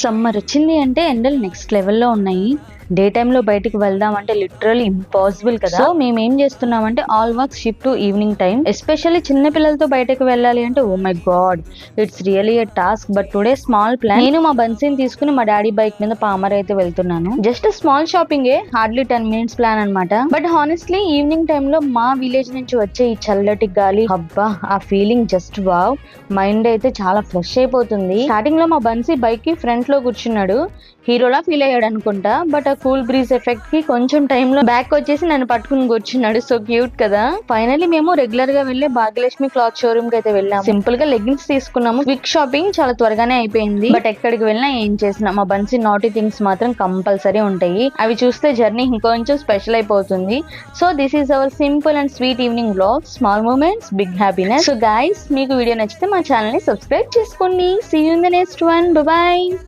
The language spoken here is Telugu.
సమ్మర్ వచ్చింది అంటే ఎండలు నెక్స్ట్ లెవెల్లో ఉన్నాయి. డే టైంలో బయటికి వెళ్దాం అంటే లిటరల్లీ ఇంపాసిబుల్ కదా. సో మేము ఏం చేస్తున్నామంటే all work shift to evening time. Especially చిన్న పిల్లలతో బయటకు వెళ్ళాలి అంటే oh my god, it's really a task. But today small plan. నేను మా బన్సీని తీసుకుని మా డాడీ బైక్ మీద పామర్ అయితే వెళ్తున్నాను. Just small shopping, hardly 10 minutes plan అనమాట. బట్ హానెస్ట్లీ ఈవినింగ్ టైంలో మా విలేజ్ నుంచి వచ్చే ఈ చల్లటి గాలి, అబ్బా ఆ ఫీలింగ్ జస్ట్ వావ్. మైండ్ అయితే చాలా ఫ్రెష్ అయిపోతుంది. స్టార్టింగ్ లో మా బన్సీ బైక్ కి ఫ్రంట్ లో కూర్చున్నాడు, హీరోలా ఫీల్ అయ్యాడు అనుకుంటా. బట్ ఆ కూల్ బ్రీజ్ ఎఫెక్ట్ కి కొంచెం టైం లో బ్యాక్ వచ్చేసి నన్ను పట్టుకుని కూర్చున్నాడు. సో క్యూట్ కదా. ఫైనల్లీ మేము రెగ్యులర్ గా వెళ్ళే భాగ్యలక్ష్మి క్లాత్ షోరూమ్ కి అయితే వెళ్ళాము. సింపుల్ గా లెగ్గిన్స్ తీసుకున్నాము. క్విక్ షాపింగ్ చాలా త్వరగానే అయిపోయింది. బట్ ఎక్కడికి వెళ్ళినా ఏం చేసినా మా బన్సీ నాటీ థింగ్స్ మాత్రం కంపల్సరీ ఉంటాయి. అవి చూస్తే జర్నీ ఇంకొంచెం స్పెషల్ అయిపోతుంది. So this is our simple and sweet evening vlog. Small moments, big happiness. So guys, మీకు వీడియో నచ్చితే మా ఛానల్ ని సబ్స్క్రైబ్ చేసుకోండి. See you in the next one. Bye by.